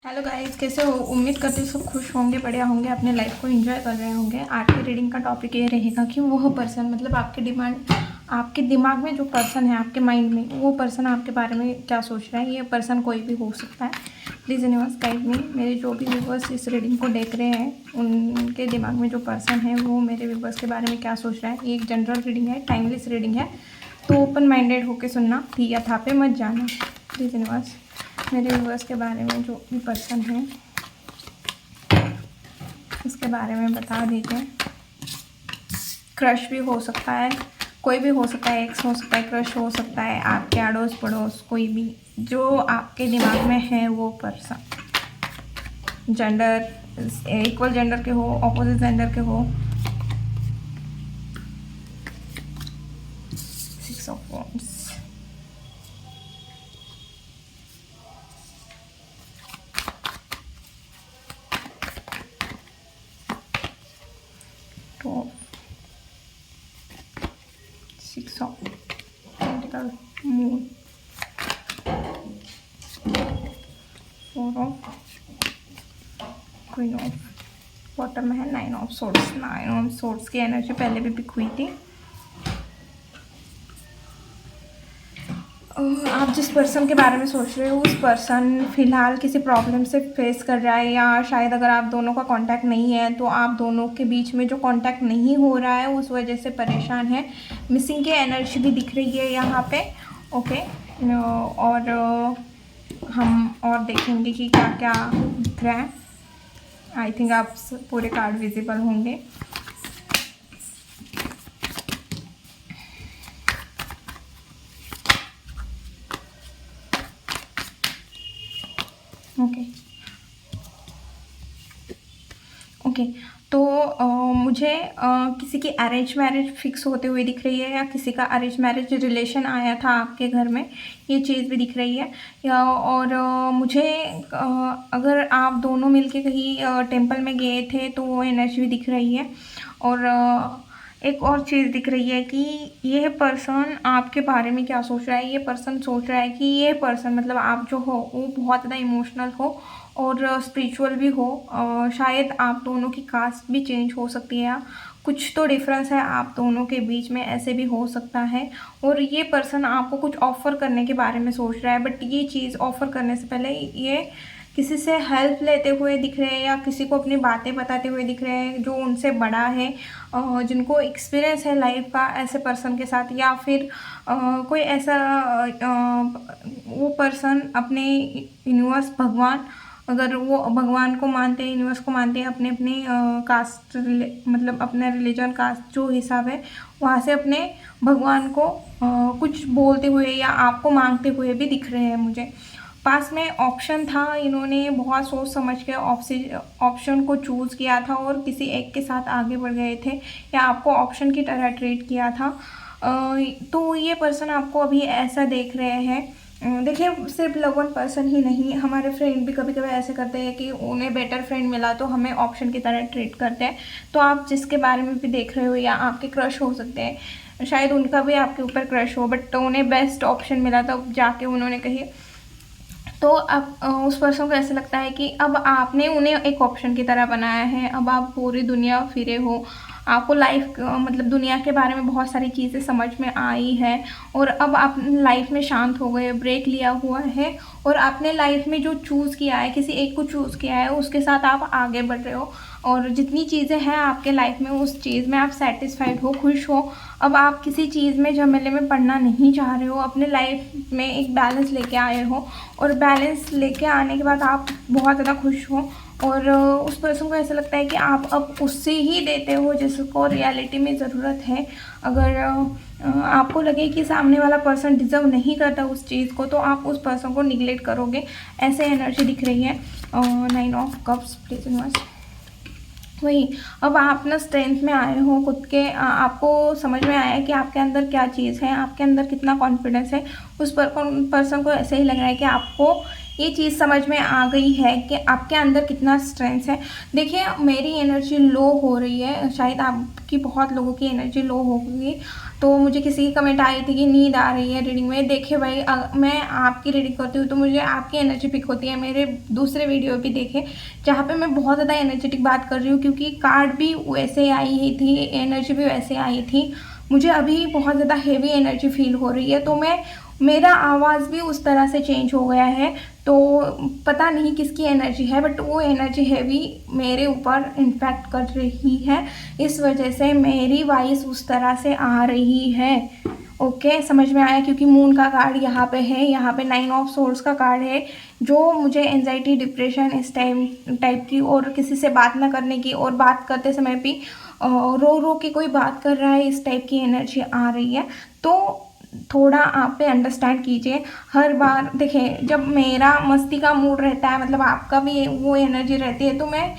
Hello guys, कैसे हो? उम्मीद करती हूँ सब खुश होंगे, बढ़िया होंगे, अपने लाइफ को एंजॉय कर रहे होंगे। आज की रीडिंग का टॉपिक ये रहेगा कि वो पर्सन मतलब आपके दिमाग में जो पर्सन है, आपके माइंड में वो पर्सन आपके बारे में क्या सोच रहा है। ये पर्सन कोई भी हो सकता है। Please universe guide me. मेरे जो भी व्यूवर्स इस रीडिंग को देख रहे हैं उनके दिमाग में जो पर्सन है वो मेरे व्यूवर्स के बारे में क्या सोच रहा है। ये एक जनरल रीडिंग है, टाइमलेस रीडिंग है, तो ओपन माइंडेड होकर सुनना, थी या था पे मत जाना। प्लीज़ यूनिवर्स मेरे व्यूवर्स के बारे में जो भी पर्सन है उसके बारे में बता दीजिए। क्रश भी हो सकता है, कोई भी हो सकता है, एक्स हो सकता है, क्रश हो सकता है, आपके अड़ोस पड़ोस, कोई भी जो आपके दिमाग में है वो पर्सन। जेंडर इक्वल जेंडर के हो, ऑपोजिट जेंडर के हो। 6 of wands, six of pentacle, moon, 4 of queen of water में है, 9 ऑफ सोर्ड्स। 9 ऑफ सोर्ड्स की एनर्जी पहले भी पिक हुई थी। आप जिस पर्सन के बारे में सोच रहे हो उस पर्सन फिलहाल किसी प्रॉब्लम से फेस कर रहा है, या शायद अगर आप दोनों का कांटेक्ट नहीं है तो आप दोनों के बीच में जो कांटेक्ट नहीं हो रहा है उस वजह से परेशान है। मिसिंग की एनर्जी भी दिख रही है यहाँ पे। ओके, और हम और देखेंगे कि क्या क्या दिख रहा है। आई थिंक आप पूरे कार्ड विजिबल होंगे। ओके ओके, तो मुझे किसी की अरेंज मैरिज फिक्स होते हुए दिख रही है, या किसी का अरेंज मैरिज रिलेशन आया था आपके घर में, ये चीज़ भी दिख रही है। या और मुझे अगर आप दोनों मिलके कहीं टेंपल में गए थे तो वो एनर्जी भी दिख रही है। और एक और चीज़ दिख रही है कि यह पर्सन आपके बारे में क्या सोच रहा है। ये पर्सन सोच रहा है कि ये पर्सन मतलब आप जो हो वो बहुत ज़्यादा इमोशनल हो और स्पिरिचुअल भी हो। शायद आप दोनों की कास्ट भी चेंज हो सकती है, या कुछ तो डिफरेंस है आप दोनों के बीच में, ऐसे भी हो सकता है। और ये पर्सन आपको कुछ ऑफ़र करने के बारे में सोच रहा है, बट ये चीज़ ऑफ़र करने से पहले ये किसी से हेल्प लेते हुए दिख रहे हैं, या किसी को अपनी बातें बताते हुए दिख रहे हैं जो उनसे बड़ा है, जिनको एक्सपीरियंस है लाइफ का ऐसे पर्सन के साथ। या फिर कोई ऐसा वो पर्सन अपने यूनिवर्स भगवान, अगर वो भगवान को मानते हैं, यूनिवर्स को मानते हैं, अपने अपने कास्ट मतलब अपने रिलीजन कास्ट जो हिसाब है वहाँ से अपने भगवान को कुछ बोलते हुए या आपको मांगते हुए भी दिख रहे हैं मुझे। पास में ऑप्शन था, इन्होंने बहुत सोच समझ के ऑप्शन को चूज़ किया था और किसी एक के साथ आगे बढ़ गए थे, या आपको ऑप्शन की तरह ट्रीट किया था। तो ये पर्सन आपको अभी ऐसा देख रहे हैं। देखिए, सिर्फ लव वन पर्सन ही नहीं, हमारे फ्रेंड भी कभी कभी ऐसे करते हैं कि उन्हें बेटर फ्रेंड मिला तो हमें ऑप्शन की तरह ट्रीट करते हैं। तो आप जिसके बारे में भी देख रहे हो, या आपके क्रश हो सकते हैं, शायद उनका भी आपके ऊपर क्रश हो, बट उन्हें बेस्ट ऑप्शन मिला तो जाके उन्होंने कही। तो अब उस पर्सन को ऐसा लगता है कि अब आपने उन्हें एक ऑप्शन की तरह बनाया है। अब आप पूरी दुनिया फिरे हो, आपको लाइफ मतलब दुनिया के बारे में बहुत सारी चीज़ें समझ में आई है, और अब आप लाइफ में शांत हो गए, ब्रेक लिया हुआ है, और आपने लाइफ में जो चूज़ किया है, किसी एक को चूज़ किया है, उसके साथ आप आगे बढ़ रहे हो। और जितनी चीज़ें हैं आपके लाइफ में उस चीज़ में आप सेटिस्फाइड हो, खुश हो। अब आप किसी चीज़ में झमेले में पड़ना नहीं चाह रहे हो, अपने लाइफ में एक बैलेंस लेके आए हो, और बैलेंस लेके आने के बाद आप बहुत ज़्यादा खुश हो। और उस पर्सन को ऐसा लगता है कि आप अब उससे ही देते हो जिसको रियलिटी में ज़रूरत है। अगर आपको लगे कि सामने वाला पर्सन डिज़र्व नहीं करता उस चीज़ को, तो आप उस पर्सन को निगलेक्ट करोगे, ऐसे एनर्जी दिख रही है। 9 ऑफ कप्स, प्लीज यूनिवर्स। वही, अब आप ना स्ट्रेंथ में आए हो खुद के, आपको समझ में आया है कि आपके अंदर क्या चीज़ है, आपके अंदर कितना कॉन्फिडेंस है। उस पर्सन को ऐसे ही लग रहा है कि आपको ये चीज़ समझ में आ गई है कि आपके अंदर कितना स्ट्रेंथ है। देखिए, मेरी एनर्जी लो हो रही है, शायद आपकी बहुत लोगों की एनर्जी लो होगी, तो मुझे किसी की कमेंट आई थी कि नींद आ रही है रीडिंग में। देखिए भाई, मैं आपकी रीडिंग करती हूँ तो मुझे आपकी एनर्जी पिक होती है। मेरे दूसरे वीडियो भी देखे जहाँ पे मैं बहुत ज़्यादा एनर्जेटिक बात कर रही हूँ, क्योंकि कार्ड भी वैसे आई ही थी, एनर्जी भी वैसे आई थी। मुझे अभी बहुत ज़्यादा हेवी एनर्जी फील हो रही है, तो मेरा आवाज़ भी उस तरह से चेंज हो गया है। तो पता नहीं किसकी एनर्जी है, बट वो एनर्जी हैवी मेरे ऊपर इम्पैक्ट कर रही है, इस वजह से मेरी वॉइस उस तरह से आ रही है। ओके, समझ में आया? क्योंकि मून का कार्ड यहाँ पे है, यहाँ पे 9 ऑफ सोर्ड्स का कार्ड है, जो मुझे एंजाइटी, डिप्रेशन इस टाइप की, और किसी से बात ना करने की, और बात करते समय भी रो रो के कोई बात कर रहा है, इस टाइप की एनर्जी आ रही है। तो थोड़ा आप पे अंडरस्टैंड कीजिए। हर बार देखिए, जब मेरा मस्ती का मूड रहता है, मतलब आपका भी वो एनर्जी रहती है, तो मैं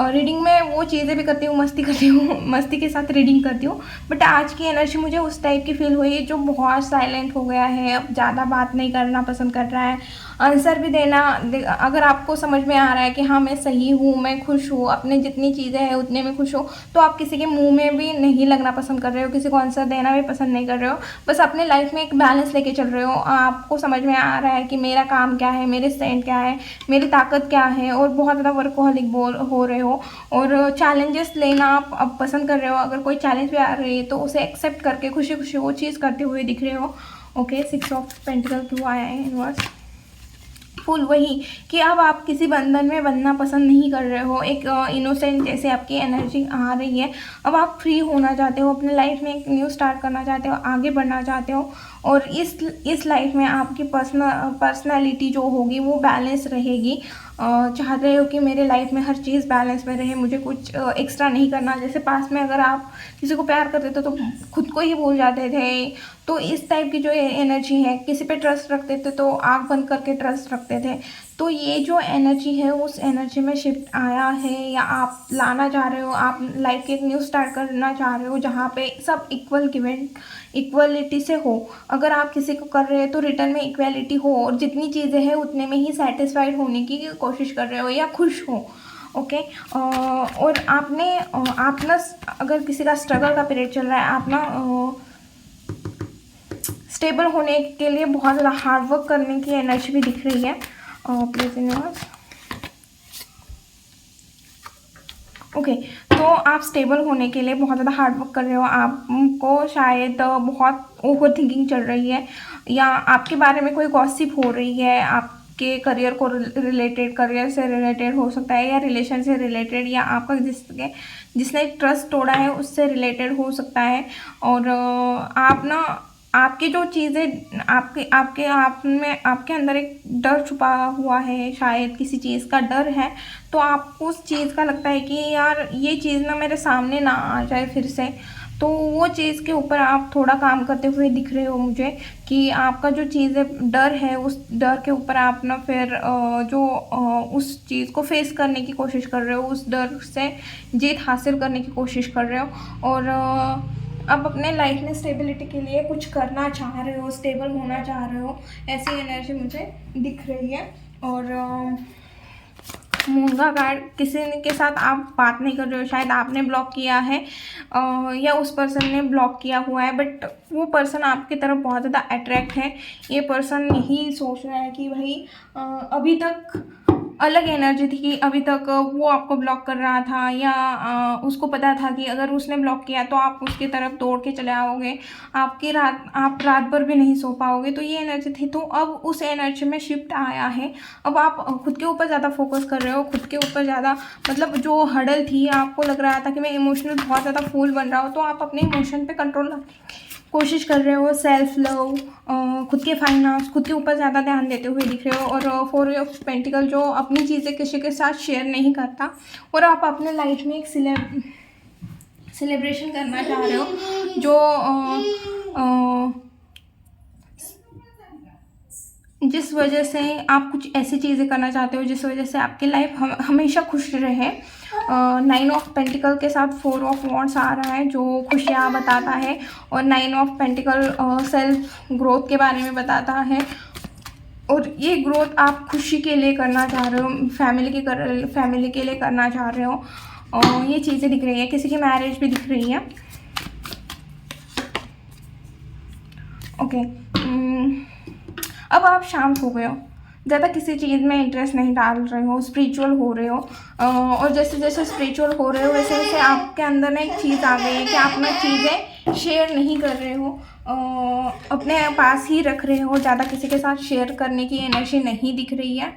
रीडिंग में वो चीज़ें भी करती हूँ, मस्ती करती हूँ, मस्ती के साथ रीडिंग करती हूँ। बट आज की एनर्जी मुझे उस टाइप की फील हुई है, जो बहुत साइलेंट हो गया है, अब ज़्यादा बात नहीं करना पसंद कर रहा है, आंसर भी देना। अगर आपको समझ में आ रहा है कि हाँ मैं सही हूँ, मैं खुश हूँ, अपने जितनी चीज़ें हैं उतने में खुश हूँ, तो आप किसी के मुंह में भी नहीं लगना पसंद कर रहे हो, किसी को आंसर देना भी पसंद नहीं कर रहे हो, बस अपने लाइफ में एक बैलेंस लेके चल रहे हो। आपको समझ में आ रहा है कि मेरा काम क्या है, मेरे स्ट्रेंथ क्या है, मेरी ताकत क्या है, और बहुत ज़्यादा वर्कहोलिक हो रहे हो, और चैलेंजेस लेना आप अब पसंद कर रहे हो। अगर कोई चैलेंज भी आ रही है तो उसे एक्सेप्ट करके खुशी खुशी वो चीज़ करते हुए दिख रहे हो। ओके, 6 ऑफ पेंटिकल क्यों आया है यूनिवर्स? फुल वही कि अब आप किसी बंधन में बनना पसंद नहीं कर रहे हो, एक इनोसेंट जैसे आपकी एनर्जी आ रही है। अब आप फ्री होना चाहते हो, अपने लाइफ में एक न्यू स्टार्ट करना चाहते हो, आगे बढ़ना चाहते हो, और इस लाइफ में आपकी पर्सनालिटी जो होगी वो बैलेंस रहेगी। चाह रहे हो कि मेरे लाइफ में हर चीज़ बैलेंस में रहे, मुझे कुछ एक्स्ट्रा नहीं करना। जैसे पास में अगर आप किसी को प्यार करते थे तो खुद को ही भूल जाते थे, तो इस टाइप की जो एनर्जी है, किसी पे ट्रस्ट रखते थे तो आँख बंद करके ट्रस्ट रखते थे, तो ये जो एनर्जी है उस एनर्जी में शिफ्ट आया है, या आप लाना चाह रहे हो, आप लाइफ के एक न्यू स्टार्ट करना चाह रहे हो जहाँ पे सब इक्वलिटी से हो। अगर आप किसी को कर रहे हो तो रिटर्न में इक्वलिटी हो, और जितनी चीज़ें हैं उतने में ही सेटिस्फाइड होने की कोशिश कर रहे हो या खुश हो। ओके, और आप ना अगर किसी का स्ट्रगल का पीरियड चल रहा है, आप ना स्टेबल होने के लिए बहुत ज़्यादा हार्ड वर्क करने की एनर्जी भी दिख रही है। Please universe. ओके, तो आप स्टेबल होने के लिए बहुत ज़्यादा हार्ड वर्क कर रहे हो। आपको शायद बहुत ओवर थिंकिंग चल रही है, या आपके बारे में कोई गॉसिप हो रही है, आपके करियर से रिलेटेड हो सकता है, या रिलेशन से रिलेटेड, या आपका जिसने ट्रस्ट तोड़ा है उससे रिलेटेड हो सकता है। और आप ना आपकी जो चीज़ें आपके अंदर एक डर छुपा हुआ है, शायद किसी चीज़ का डर है, तो आपको उस चीज़ का लगता है कि यार ये चीज़ ना मेरे सामने ना आ जाए फिर से। तो वो चीज़ के ऊपर आप थोड़ा काम करते हुए दिख रहे हो मुझे, कि आपका जो चीज़ें डर है, उस डर के ऊपर आप ना फिर उस चीज़ को फेस करने की कोशिश कर रहे हो, उस डर से जीत हासिल करने की कोशिश कर रहे हो। और अब अपने लाइफ में स्टेबिलिटी के लिए कुछ करना चाह रहे हो, स्टेबल होना चाह रहे हो, ऐसी एनर्जी मुझे दिख रही है। और मून का कार्ड, किसी के साथ आप बात नहीं कर रहे हो, शायद आपने ब्लॉक किया है या उस पर्सन ने ब्लॉक किया हुआ है, बट वो पर्सन आपकी तरफ बहुत ज़्यादा अट्रैक्ट है। ये पर्सन यही सोच रहा है कि भाई अभी तक अलग एनर्जी थी, कि अभी तक वो आपको ब्लॉक कर रहा था, या उसको पता था कि अगर उसने ब्लॉक किया तो आप उसकी तरफ दौड़ के चले आओगे, आप रात भर भी नहीं सो पाओगे। तो ये एनर्जी थी, तो अब उस एनर्जी में शिफ्ट आया है। अब आप खुद के ऊपर ज़्यादा फोकस कर रहे हो, खुद के ऊपर ज़्यादा, मतलब जो हडल थी, आपको लग रहा था कि मैं इमोशनल बहुत ज़्यादा फूल बन रहा हूँ, तो आप अपने इमोशन पे कंट्रोल रखने की कोशिश कर रहे हो। सेल्फ लव, खुद के फाइनेंस, खुद के ऊपर ज़्यादा ध्यान देते हुए दिख रहे हो। और 4 ऑफ पेंटिकल, जो अपनी चीज़ें किसी के साथ शेयर नहीं करता, और आप अपने लाइफ में एक सेलिब्रेशन करना चाह रहे हो, जो जिस वजह से आप कुछ ऐसी चीज़ें करना चाहते हो जिस वजह से आपकी लाइफ हमेशा खुश रहे। 9 ऑफ पेंटिकल के साथ 4 ऑफ वॉन्ड्स आ रहा है, जो खुशियाँ बताता है, और 9 ऑफ पेंटिकल सेल्फ ग्रोथ के बारे में बताता है। और ये ग्रोथ आप खुशी के लिए करना चाह रहे हो, फैमिली के लिए करना चाह रहे हो, और ये चीज़ें दिख रही है। किसी की मैरिज भी दिख रही है। ओके। अब आप शांत हो गए हो, ज़्यादा किसी चीज़ में इंटरेस्ट नहीं डाल रहे हो, स्पिरिचुअल हो रहे हो। और जैसे जैसे स्पिरिचुअल हो रहे हो वैसे वैसे आपके अंदर ना एक चीज़ आ गई है कि आप ना चीज़ें शेयर नहीं कर रहे हो, अपने पास ही रख रहे हो, ज़्यादा किसी के साथ शेयर करने की एनर्जी नहीं दिख रही है।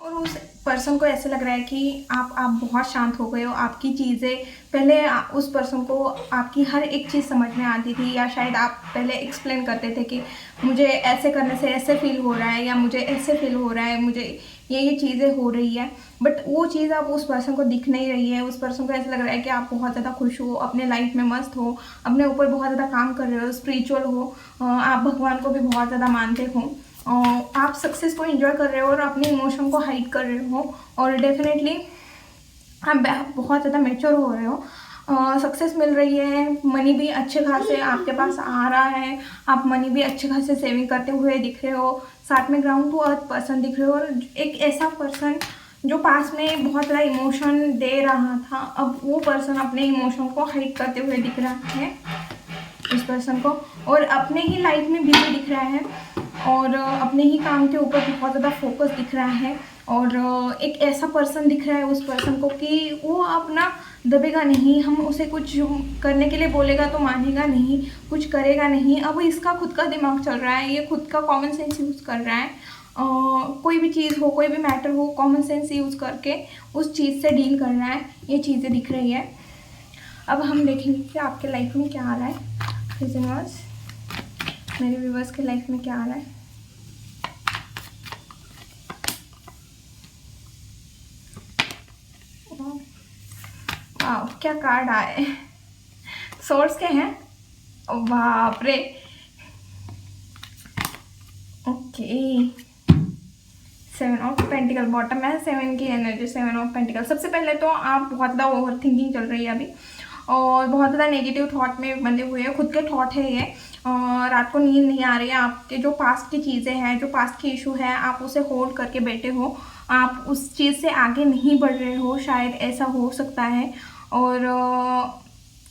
और उस पर्सन को ऐसे लग रहा है कि आप बहुत शांत हो गए हो। आपकी चीज़ें पहले उस पर्सन को आपकी हर एक चीज़ समझ में आती थी, या शायद आप पहले एक्सप्लेन करते थे कि मुझे ऐसे करने से ऐसे फील हो रहा है, या मुझे ऐसे फील हो रहा है, मुझे ये चीज़ें हो रही है। बट वो चीज़ अब उस पर्सन को दिख नहीं रही है। उस पर्सन को ऐसा लग रहा है कि आप बहुत ज़्यादा खुश हो, अपने लाइफ में मस्त हो, अपने ऊपर बहुत ज़्यादा काम कर रहे हो, स्पिरिचुअल हो, आप भगवान को भी बहुत ज़्यादा मानते हो, आप सक्सेस को एंजॉय कर रहे हो और अपने इमोशन को हाइड कर रहे हो। और डेफिनेटली आप बहुत ज़्यादा मैच्योर हो रहे हो, सक्सेस मिल रही है, मनी भी अच्छे खासे आपके पास आ रहा है, आप मनी भी अच्छे खासे सेविंग करते हुए दिख रहे हो, साथ में ग्राउंड टू अर्थ पर्सन दिख रहे हो। और एक ऐसा पर्सन जो पास में बहुत ज़्यादा इमोशन दे रहा था, अब वो पर्सन अपने इमोशन को हाइड करते हुए दिख रहा है उस पर्सन को, और अपने ही लाइफ में बिजी दिख रहा है, और अपने ही काम के ऊपर बहुत ज़्यादा फोकस दिख रहा है। और एक ऐसा पर्सन दिख रहा है उस पर्सन को कि वो अपना दबेगा नहीं, हम उसे कुछ करने के लिए बोलेगा तो मानेगा नहीं, कुछ करेगा नहीं। अब इसका खुद का दिमाग चल रहा है, ये खुद का कॉमन सेंस यूज़ कर रहा है, कोई भी चीज़ हो, कोई भी मैटर हो, कॉमन सेंस यूज़ करके उस चीज़ से डील कर रहा है। ये चीज़ें दिख रही है। अब हम देखेंगे कि आपके लाइफ में क्या आ रहा है, यूनिवर्स, मेरे व्यूवर्स के लाइफ में क्या आ रहा है। वाह, क्या कार्ड आए, सोर्स के हैं, बाप रे। ओके, 7 ऑफ पेंटिकल बॉटम में, 7 की एनर्जी, 7 ऑफ पेंटिकल। सबसे पहले तो आप बहुत ज़्यादा ओवर थिंकिंग चल रही है अभी, और बहुत ज़्यादा नेगेटिव थॉट में बंधे हुए हैं, खुद के थॉट है ये। रात को नींद नहीं आ रही है, आपके जो पास्ट की चीज़ें हैं, जो पास्ट की इशू है, आप उसे होल्ड करके बैठे हो, आप उस चीज़ से आगे नहीं बढ़ रहे हो, शायद ऐसा हो सकता है। और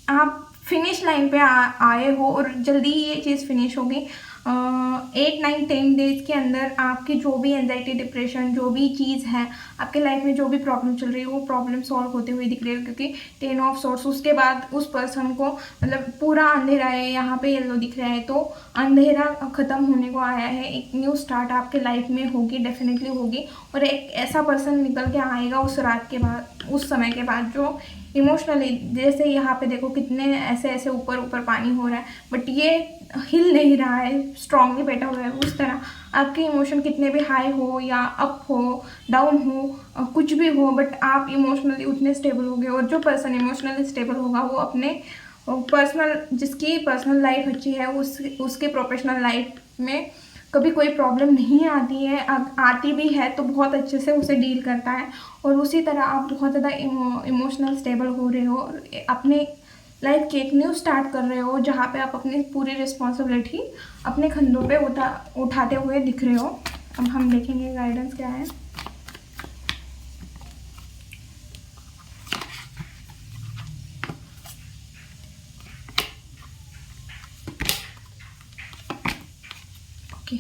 आप फिनिश लाइन पे आए हो, और जल्दी ये चीज़ फिनिश होगी। 8, 9, 10 डेज के अंदर आपकी जो भी एंजाइटी, डिप्रेशन, जो भी चीज़ है आपके लाइफ में, जो भी प्रॉब्लम चल रही है, वो प्रॉब्लम सॉल्व होते हुए दिख रही है। क्योंकि 10 ऑफ सोर्स, उसके बाद उस पर्सन को मतलब पूरा अंधेरा है, यहाँ पे येलो दिख रहा है, तो अंधेरा ख़त्म होने को आया है, एक न्यू स्टार्ट आपके लाइफ में होगी, डेफिनेटली होगी। और एक ऐसा पर्सन निकल के आएगा उस रात के बाद, उस समय के बाद, जो इमोशनली, जैसे यहाँ पे देखो कितने ऐसे ऐसे ऊपर ऊपर पानी हो रहा है, बट ये हिल नहीं रहा है, स्ट्रांगली बैठा हुआ है। उस तरह आपके इमोशन कितने भी हाई हो या अप हो, डाउन हो, कुछ भी हो, बट आप इमोशनली उतने स्टेबल होगे। और जो पर्सन इमोशनली स्टेबल होगा वो अपने पर्सनल, जिसकी पर्सनल लाइफ अच्छी है, उसके प्रोफेशनल लाइफ में कभी कोई प्रॉब्लम नहीं आती है, आती भी है तो बहुत अच्छे से उसे डील करता है। और उसी तरह आप बहुत ज़्यादा इमोशनल स्टेबल हो रहे हो, और अपने लाइफ की एक न्यू स्टार्ट कर रहे हो, जहाँ पे आप अपनी पूरी रिस्पॉन्सिबिलिटी अपने कंधों पे उठाते हुए दिख रहे हो। अब हम देखेंगे गाइडेंस क्या है। ओके,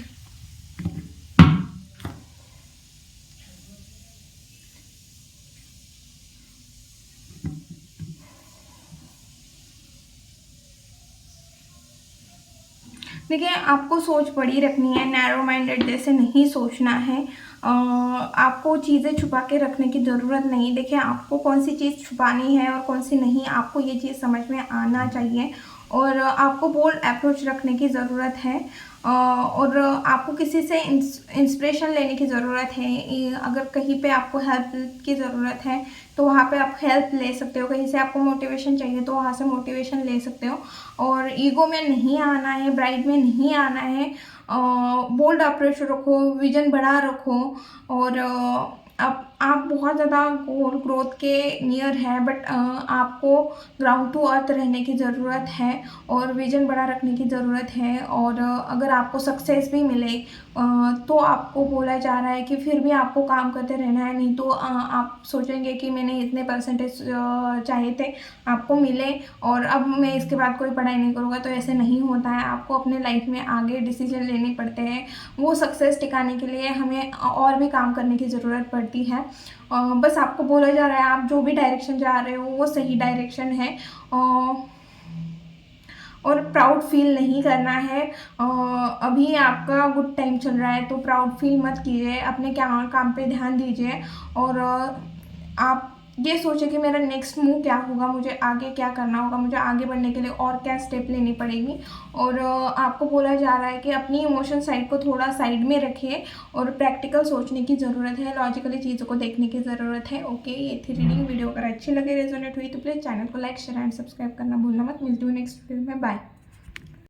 देखिए, आपको सोच बड़ी रखनी है, नैरो माइंडेड जैसे नहीं सोचना है। आपको चीज़ें छुपा के रखने की ज़रूरत नहीं। देखिए, आपको कौन सी चीज़ छुपानी है और कौन सी नहीं, आपको ये चीज़ समझ में आना चाहिए। और आपको बोल्ड अप्रोच रखने की ज़रूरत है। और आपको किसी से इंस्पिरेशन लेने की ज़रूरत है। अगर कहीं पे आपको हेल्प की ज़रूरत है तो वहाँ पे आप हेल्प ले सकते हो, कहीं से आपको मोटिवेशन चाहिए तो वहाँ से मोटिवेशन ले सकते हो। और ईगो में नहीं आना है, प्राइड में नहीं आना है। बोल्ड अप्रोच रखो, विजन बड़ा रखो, और आप आप बहुत ज़्यादा गोल ग्रोथ के नियर है, बट आपको ग्राउंड टू अर्थ रहने की ज़रूरत है और विज़न बड़ा रखने की ज़रूरत है। और अगर आपको सक्सेस भी मिले तो आपको बोला जा रहा है कि फिर भी आपको काम करते रहना है, नहीं तो आप सोचेंगे कि मैंने इतने परसेंटेज चाहिए थे, आपको मिले और अब मैं इसके बाद कोई पढ़ाई नहीं करूँगा, तो ऐसे नहीं होता है। आपको अपने लाइफ में आगे डिसीजन लेने पड़ते हैं। वो सक्सेस टिकाने के लिए हमें और भी काम करने की ज़रूरत पड़ती है। बस आपको बोला जा रहा है आप जो भी डायरेक्शन जा रहे हो वो सही डायरेक्शन है। और प्राउड फील नहीं करना है। अभी आपका गुड टाइम चल रहा है, तो प्राउड फील मत कीजिए, अपने क्या काम पे ध्यान दीजिए। और आप ये सोचें कि मेरा नेक्स्ट मूव क्या होगा, मुझे आगे क्या करना होगा, मुझे आगे बढ़ने के लिए और क्या स्टेप लेनी पड़ेगी। और आपको बोला जा रहा है कि अपनी इमोशन साइड को थोड़ा साइड में रखिए और प्रैक्टिकल सोचने की ज़रूरत है, लॉजिकली चीज़ों को देखने की ज़रूरत है। ओके, ये थी रीडिंग। वीडियो अगर अच्छी लगे, रेजोनेट हुई तो प्लीज़ चैनल को लाइक शेयर एंड सब्सक्राइब करना भूलना मत। मिलती हूँ नेक्स्ट वीडियो में। बाय।